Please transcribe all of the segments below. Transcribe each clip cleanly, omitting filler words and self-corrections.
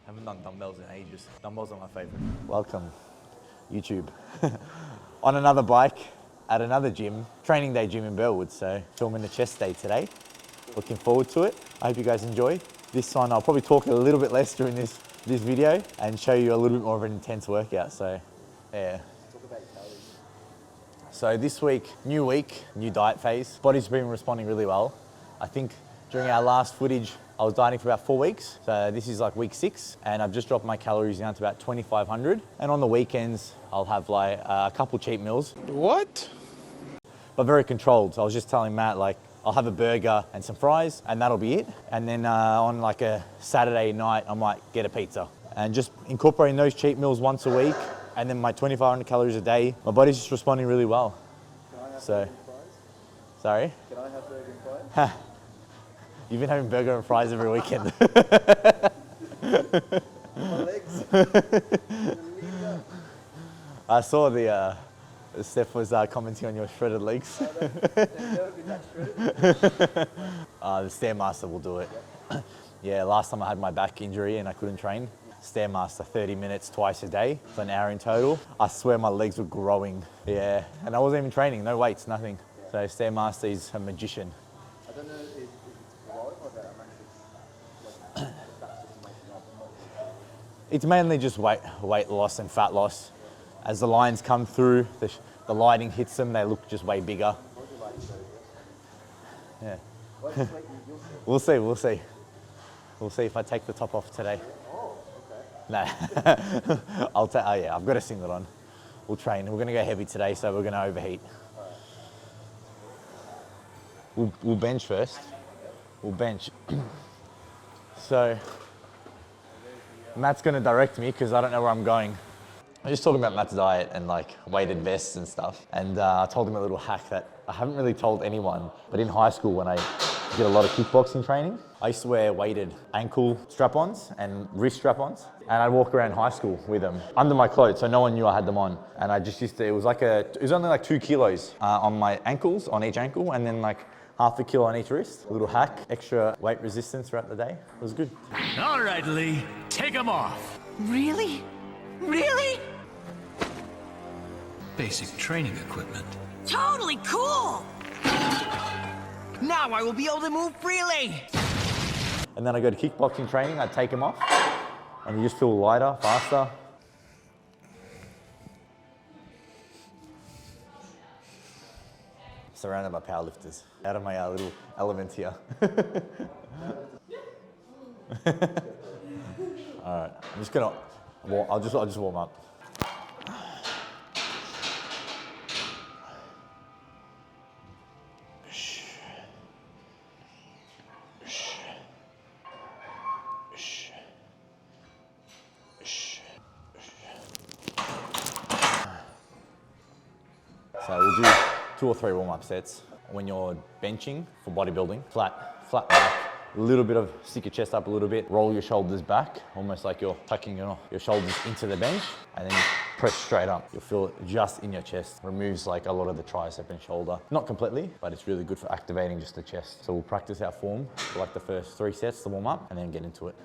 Haven't done dumbbells in ages. Dumbbells are my favorite. Welcome, YouTube. On another bike, at another gym, training day gym in Burwood, so filming the chest day today. Looking forward to it. I hope you guys enjoy. This one, I'll probably talk a little bit less during this video and show you a little bit more of an intense workout, so yeah. Talk about calories. So this week, new diet phase. Body's been responding really well. I think during our last footage, I was dieting for about 4 weeks. So this is like week 6, and I've just dropped my calories down to about 2,500. And on the weekends, I'll have like a couple cheat meals. What? But very controlled. So I was just telling Matt, like, I'll have a burger and some fries, and that'll be it. And then on like a Saturday night, I might get a pizza. And just incorporating those cheat meals once a week, and then my 2,500 calories a day, my body's just responding really well. Can I have So, burger and fries? sorry? Can I have burger and fries? You've been having burger and fries every weekend. My legs. I saw the Steph was commenting on your shredded legs. They've never been that shredded. The Stairmaster will do it. Yeah, last time I had my back injury and I couldn't train. Stairmaster, 30 minutes twice a day, so an hour in total. I swear my legs were growing. Yeah, and I wasn't even training, no weights, nothing. So Stairmaster is a magician. I don't know if it's growing or that I'm actually like, that's just making up. It's mainly just weight loss and fat loss. As the lines come through, the lighting hits them, they look just way bigger. What's your lighting show? Yeah. Well, just wait, you'll see. We'll see. We'll see if I take the top off today. Oh, okay. No, oh yeah, I've got a singlet on. We'll train. We're gonna go heavy today, so we're gonna overheat. We'll bench first. We'll bench. So, Matt's gonna direct me because I don't know where I'm going. I'm just talking about Matt's diet and like weighted vests and stuff. And I told him a little hack that I haven't really told anyone, but in high school when I did a lot of kickboxing training, I used to wear weighted ankle strap-ons and wrist strap-ons. And I'd walk around high school with them under my clothes, so no one knew I had them on. And I just used to, it was only like 2 kilos on my ankles, on each ankle, and then like half a kilo on each wrist. A little hack, extra weight resistance throughout the day. It was good. All right, Lee, take them off. Really? Really? Basic training equipment. Totally cool! Now I will be able to move freely! And then I go to kickboxing training, I take them off, and you just feel lighter, faster. Surrounded by powerlifters. Out of my little element here. All right, I'm just gonna, I'll just warm up. So we'll do 2 or 3 warm-up sets. When you're benching for bodybuilding, flat back, a little bit of, stick your chest up a little bit, roll your shoulders back, almost like you're tucking your shoulders into the bench, and then you press straight up. You'll feel it just in your chest. Removes like a lot of the tricep and shoulder. Not completely, but it's really good for activating just the chest. So we'll practice our form for like the first 3 sets to warm up, and then get into it.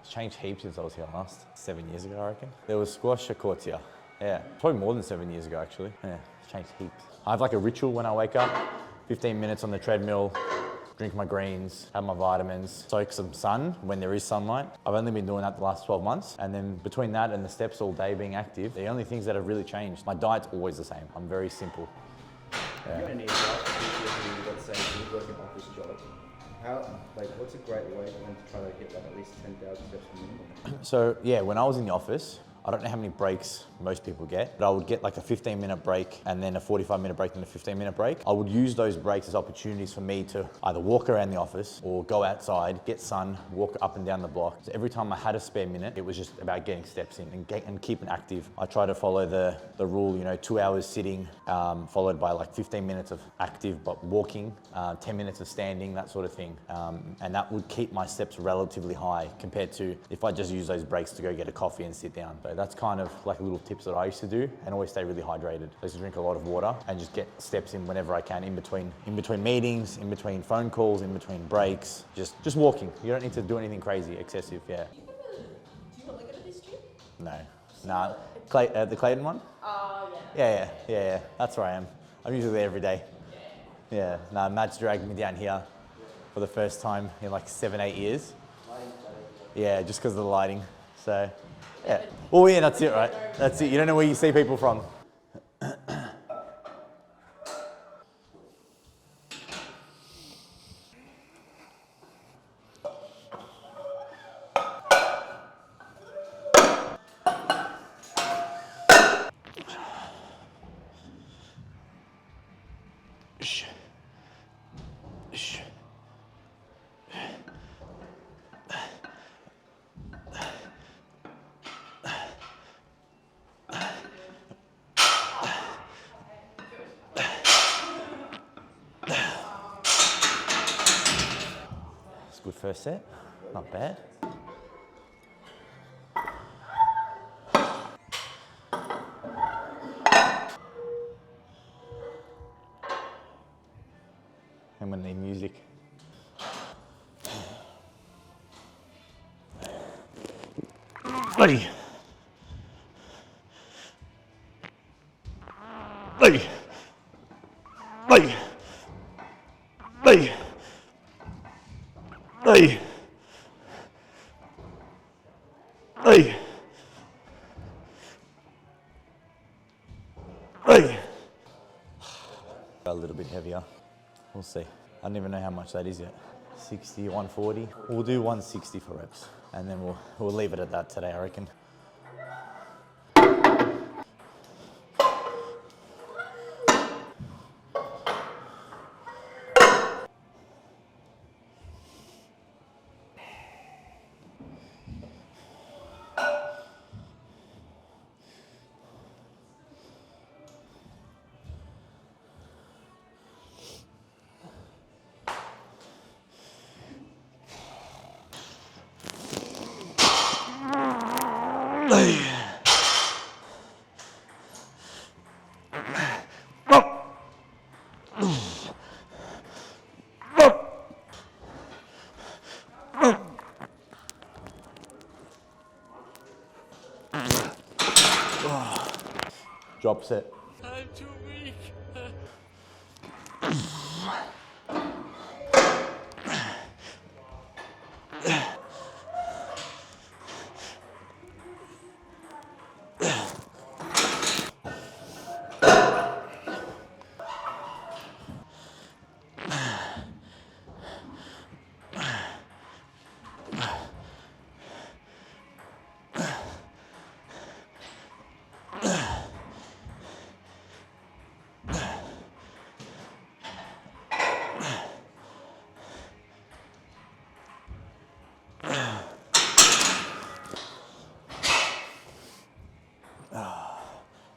Changed heaps since I was here last. 7 years ago, I reckon. There was squash courts here. Yeah, probably more than 7 years ago, actually. Yeah, it's changed heaps. I have like a ritual when I wake up, 15 minutes on the treadmill, drink my greens, have my vitamins, soak some sun when there is sunlight. I've only been doing that the last 12 months. And then between that and the steps all day being active, the only things that have really changed, my diet's always the same. I'm very simple. Yeah. You're gonna need that, let's say you work an office job. What's a great way for them to try to get like at least 10,000 steps minimum? So yeah, when I was in the office, I don't know how many breaks most people get, but I would get like a 15-minute break and then a 45-minute break and a 15-minute break. I would use those breaks as opportunities for me to either walk around the office or go outside, get sun, walk up and down the block. So every time I had a spare minute, it was just about getting steps in and keeping active. I try to follow the rule, 2 hours sitting, followed by like 15 minutes of active but walking, 10 minutes of standing, that sort of thing. And that would keep my steps relatively high compared to if I just use those breaks to go get a coffee and sit down. So that's kind of like little tips that I used to do, and always stay really hydrated. I used to drink a lot of water and just get steps in whenever I can, in between meetings, in between phone calls, in between breaks, just walking. You don't need to do anything crazy, excessive, yeah. Do you want to look at this gym? No, nah. The Clayton one? Yeah, that's where I am. I'm usually there every day. Yeah, no, Matt's dragged me down here for the first time in like 7-8 years. Yeah, just because of the lighting, so. Yeah. Oh yeah, that's it, right? That's it. You don't know where you see people from. Good first set, not bad. I'm gonna need music. Buddy. Buddy. Buddy. Buddy. Hey. Hey. Hey. A little bit heavier. We'll see. I don't even know how much that is yet. 60, 140. We'll do 160 for reps, and then we'll leave it at that today, I reckon. Drop set. I'm too weak.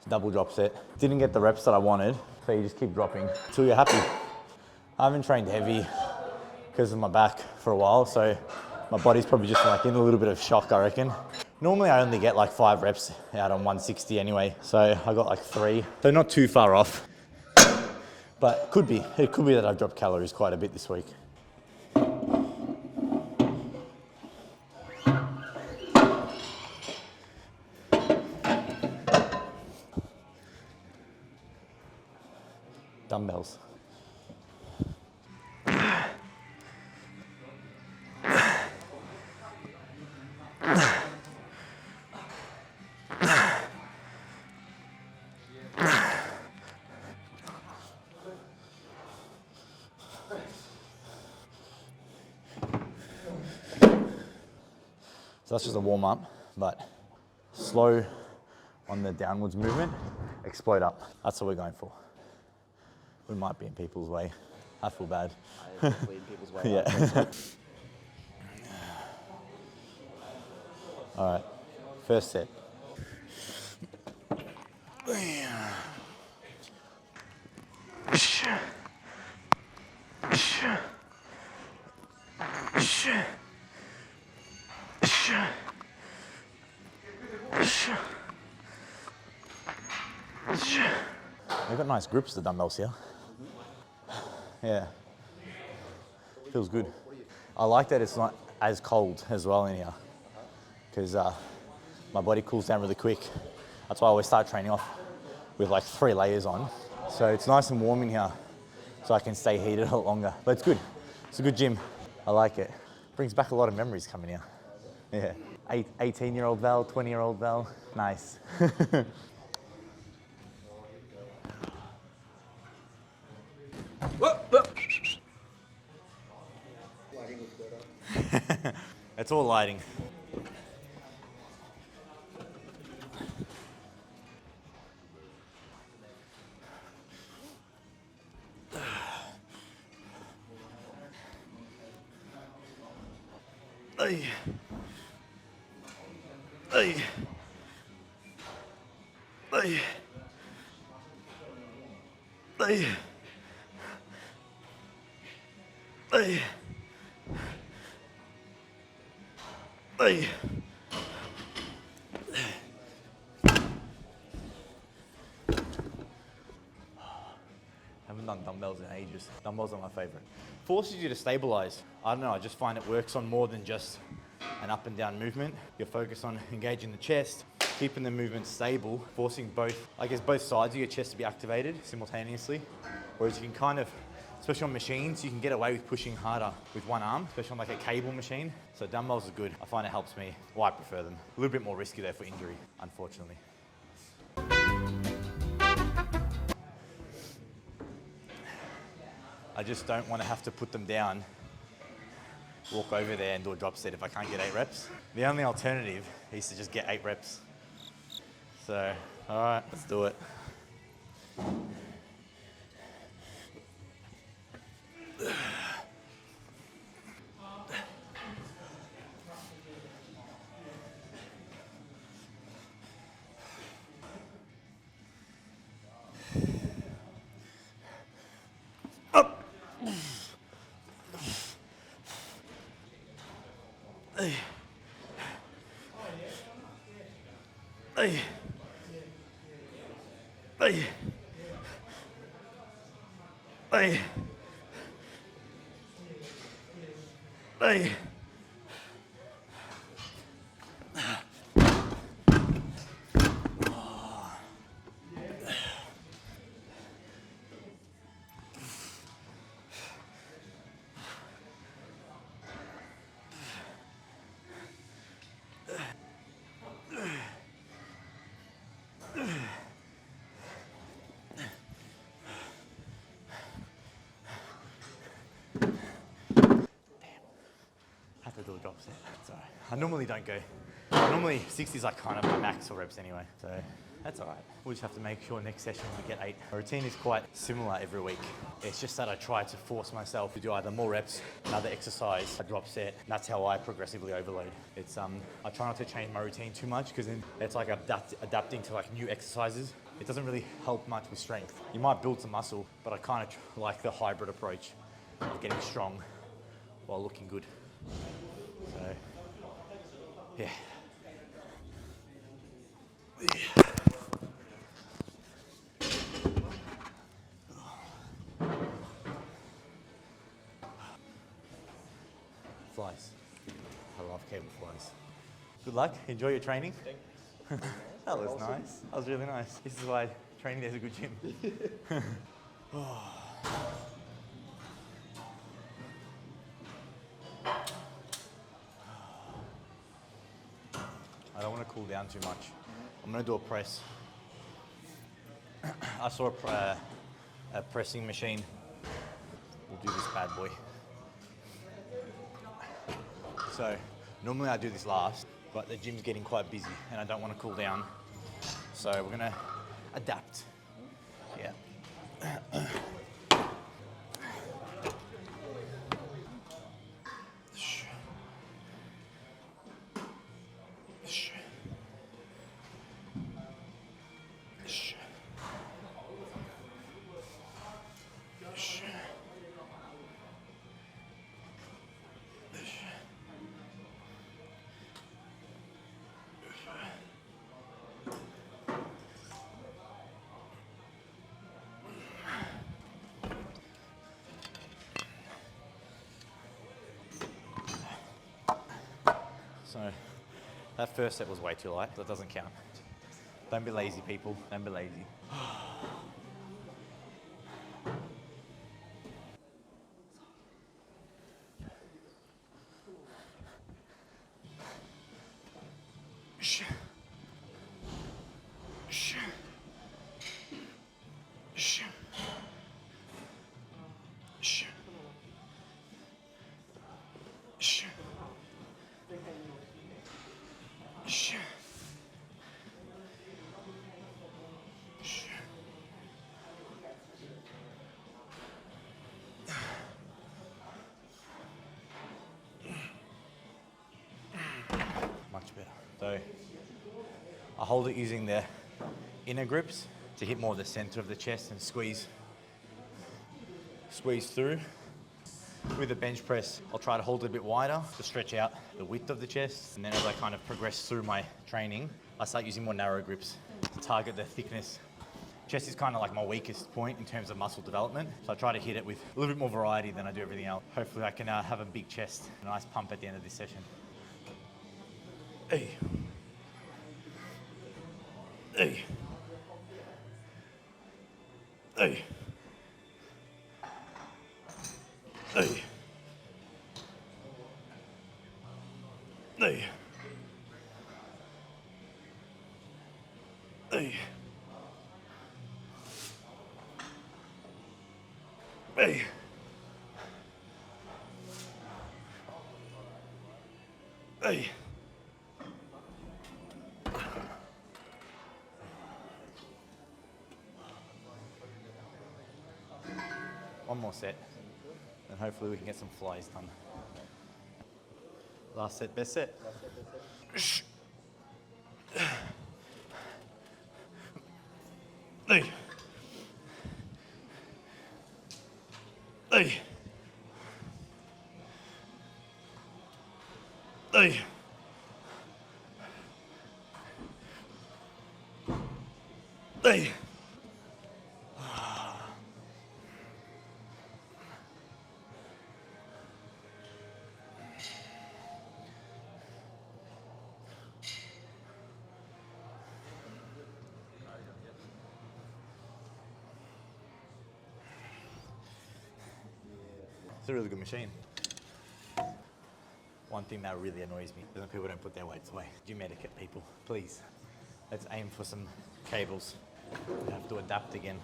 Double drop set. Didn't get the reps that I wanted, so you just keep dropping until you're happy. I haven't trained heavy because of my back for a while, so my body's probably just like in a little bit of shock, I reckon. Normally I only get like 5 reps out on 160 anyway, so I got like 3. So not too far off, but it could be that I've dropped calories quite a bit this week. Dumbbells. So that's just a warm up, but slow on the downwards movement, explode up. That's what we're going for. We might be in people's way. I feel bad. Definitely in people's way. Yeah. All right, first set. They've got nice grips, the dumbbells here. Yeah. Feels good. I like that it's not as cold as well in here, because my body cools down really quick. That's why I always start training off with like 3 layers on. So it's nice and warm in here, so I can stay heated a lot longer. But it's good. It's a good gym. I like it. Brings back a lot of memories coming here. Yeah. 18-year-old Val, 20-year-old Val. Nice. It's all lighting. Ay. Ay. Ay. Ay. Ay. Ay. Haven't done dumbbells in ages. Dumbbells are my favorite. Forces you to stabilize. I don't know, I just find it works on more than just an up and down movement. You're focused on engaging the chest, keeping the movement stable, forcing both sides of your chest to be activated simultaneously. Whereas you can kind of, especially on machines, you can get away with pushing harder with one arm, especially on like a cable machine. So dumbbells are good. I find it helps me. Well, I prefer them. A little bit more risky though for injury, unfortunately. I just don't want to have to put them down, walk over there and do a drop set if I can't get 8 reps. The only alternative is to just get 8 reps. So, all right, let's do it. Ay. Ay. Ay. Ay. Ay. Have to do a drop set. It's all right. I normally don't go. Normally 60 is like kind of my max for reps anyway. So that's all right. We'll just have to make sure next session we get 8. My routine is quite similar every week. It's just that I try to force myself to do either more reps, another exercise, a drop set. And that's how I progressively overload. It's I try not to change my routine too much, because then it's like adapting to like new exercises. It doesn't really help much with strength. You might build some muscle, but I kind of like the hybrid approach of getting strong while looking good. So, yeah. Flies. I love cable flies. Good luck. Enjoy your training. That was nice. That was really nice. This is why training there's a good gym. I don't want to cool down too much. I'm going to do a press. I saw a pressing machine. We'll do this bad boy. So normally I do this last, but the gym's getting quite busy and I don't want to cool down. So we're gonna adapt. Yeah. So that first set was way too light. That doesn't count. Don't be lazy, people. Don't be lazy. Much better. So I hold it using the inner grips to hit more the center of the chest and squeeze through. With the bench press, I'll try to hold it a bit wider to stretch out the width of the chest. And then as I kind of progress through my training, I start using more narrow grips to target the thickness. Chest is kind of like my weakest point in terms of muscle development. So I try to hit it with a little bit more variety than I do everything else. Hopefully I can have a big chest, a nice pump at the end of this session. Hey. Hey. Hey. Hey. Hey. Hey. Hey. Hey. One more set, and hopefully we can get some flies done. Last set, best set. Hey. Hey. Hey. Hey. It's a really good machine. One thing that really annoys me is when people don't put their weights away. Gym etiquette, people, please. Let's aim for some cables. We have to adapt again.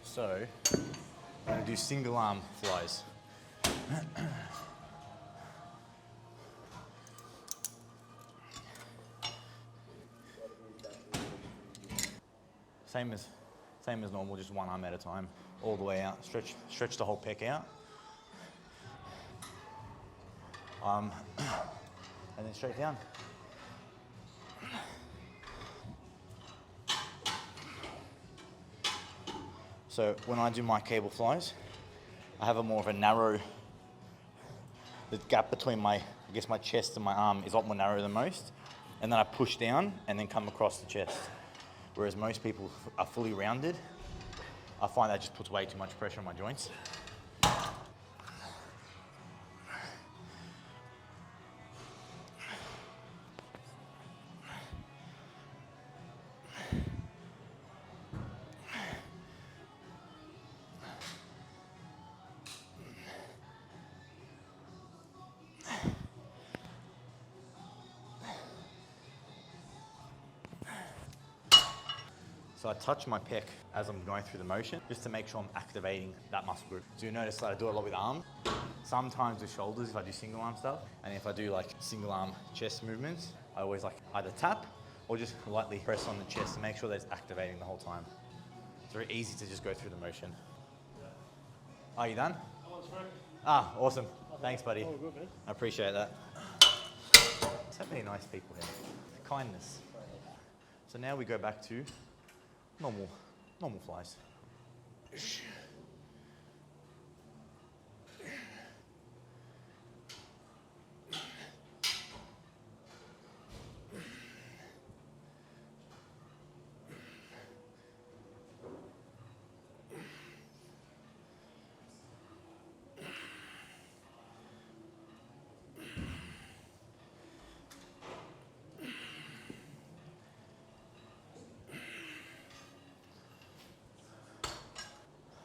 So, I'm gonna do single arm flies. Same as normal, just one arm at a time, all the way out. Stretch the whole pec out. And then straight down. So when I do my cable flies, I have a more of a narrow, the gap between my chest and my arm is a lot more narrow than most. And then I push down and then come across the chest. Whereas most people are fully rounded, I find that just puts way too much pressure on my joints. So I touch my pec as I'm going through the motion, just to make sure I'm activating that muscle group. So you notice that I do it a lot with arms, sometimes with shoulders if I do single arm stuff, and if I do like single arm chest movements, I always like either tap or just lightly press on the chest to make sure that it's activating the whole time. It's very easy to just go through the motion. Are you done? Ah, awesome. Thanks, buddy. Oh, good, man. I appreciate that. So many nice people here. Kindness. So now we go back to normal flies.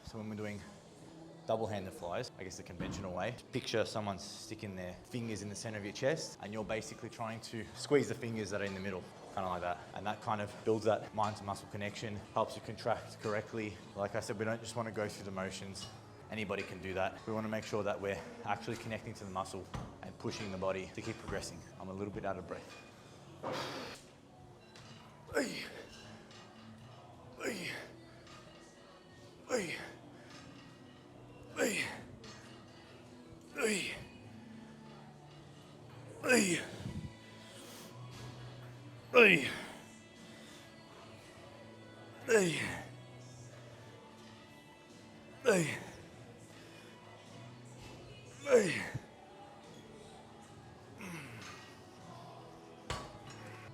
So when we're doing double-handed flies, I guess the conventional way, picture someone sticking their fingers in the center of your chest and you're basically trying to squeeze the fingers that are in the middle, kind of like that. And that kind of builds that mind-to-muscle connection, helps you contract correctly. Like I said, we don't just want to go through the motions. Anybody can do that. We want to make sure that we're actually connecting to the muscle and pushing the body to keep progressing. I'm a little bit out of breath.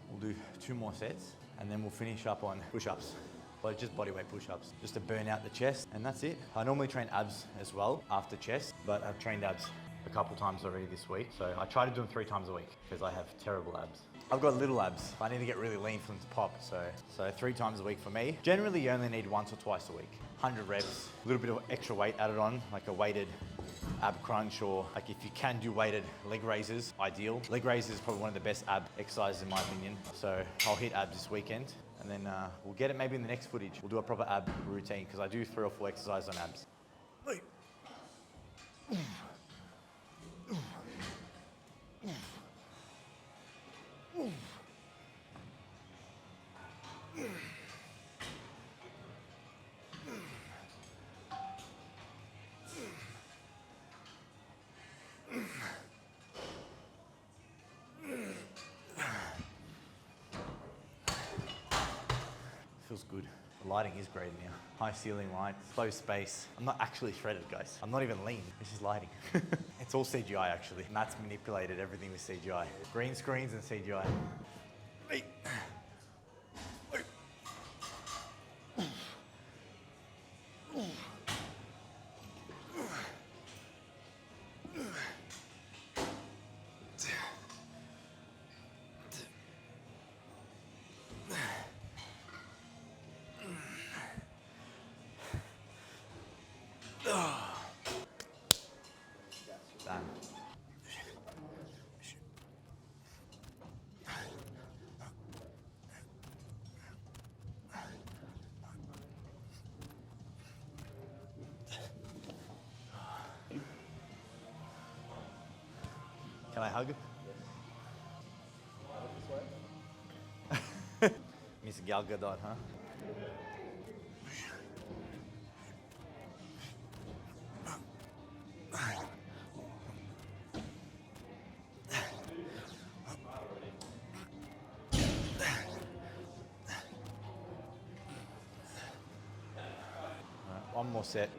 We'll do 2 more sets and then we'll finish up on push-ups. But just bodyweight push-ups, just to burn out the chest, and that's it. I normally train abs as well after chest, but I've trained abs a couple times already this week. So I try to do them 3 times a week because I have terrible abs. I've got little abs. I need to get really lean for them to pop. So 3 times a week for me. Generally, you only need 1 or 2 a week. 100 reps, a little bit of extra weight added on, like a weighted ab crunch, or like if you can do weighted leg raises, ideal. Leg raises is probably one of the best ab exercises in my opinion. So I'll hit abs this weekend. And then we'll get it maybe in the next footage. We'll do a proper ab routine because I do 3 or 4 exercises on abs. Feels good. The lighting is great now. High ceiling light, slow space. I'm not actually shredded, guys. I'm not even lean. It's just lighting. It's all CGI, actually. Matt's manipulated everything with CGI. Green screens and CGI. Hey. Done. Can I hug? Miss Gal Gadot, huh? One more set.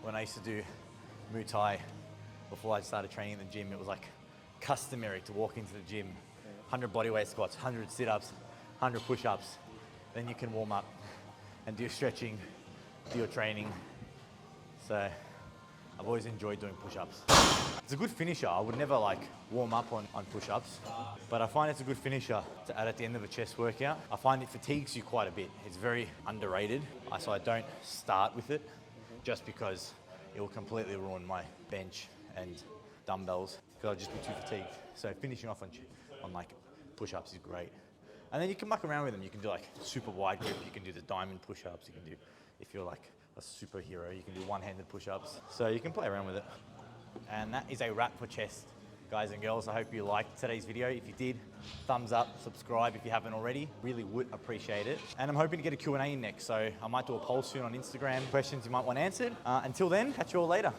When I used to do Muay Thai before I started training in the gym, it was like customary to walk into the gym, 100 bodyweight squats, 100 sit-ups, 100 push-ups. Then you can warm up and do your stretching, do your training. So I've always enjoyed doing push-ups. It's a good finisher. I would never like warm up on push-ups, but I find it's a good finisher to add at the end of a chest workout. I find it fatigues you quite a bit. It's very underrated, so I don't start with it just because it will completely ruin my bench and dumbbells because I'll just be too fatigued. So finishing off on like push-ups is great. And then you can muck around with them. You can do like super wide grip. You can do the diamond push-ups. You can do, if you're like a superhero, you can do one-handed push-ups. So you can play around with it. And that is a wrap for chest, guys and girls. I hope you liked today's video. If you did, thumbs up, subscribe if you haven't already. Really would appreciate it. And I'm hoping to get a Q&A in next. So I might do a poll soon on Instagram. Questions you might want answered. Until then, catch you all later.